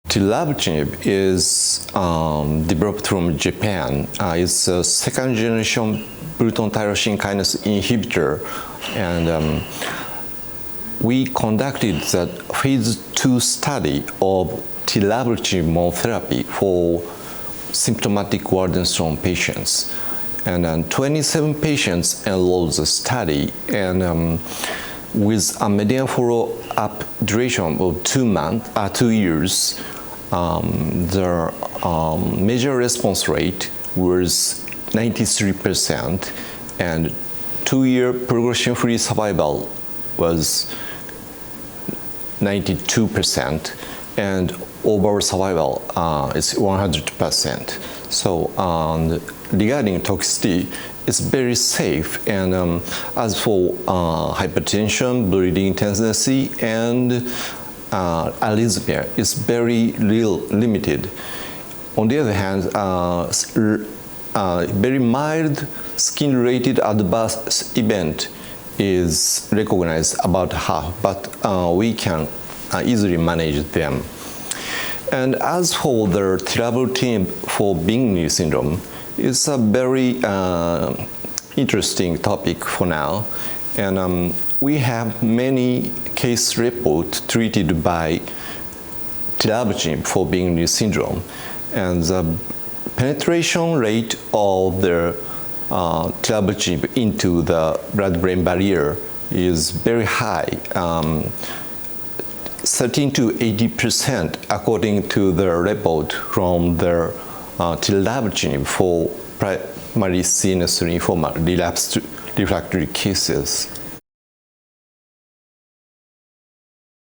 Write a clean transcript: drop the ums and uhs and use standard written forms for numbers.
Tirabrutinib is developed from Japan. It's a second-generation Bruton tyrosine kinase inhibitor, and we conducted the phase 2 study of Tirabrutinib monotherapy for symptomatic Waldenström patients. And 27 patients enrolled the study, and with a median follow-up duration of 2 years, the major response rate was 93%, and 2-year progression-free survival was 92%, and overall survival is 100%. So regarding toxicity, it's very safe, and as for hypertension, bleeding tendency, and arrhythmia, it's very limited. On the other hand, very mild skin-related adverse event is recognized about half, but we can easily manage them. And as for the Tirabrutinib for Bing-Neel syndrome, it's a very interesting topic for now, and we have many case reports treated by Tirabrutinib for Bing-Neel syndrome, and the penetration rate of the Tirabrutinib into the blood-brain barrier is very high, 13 to 80% according to the report from the Tirabrutinib for primary CNS lymphoma relapsed refractory cases.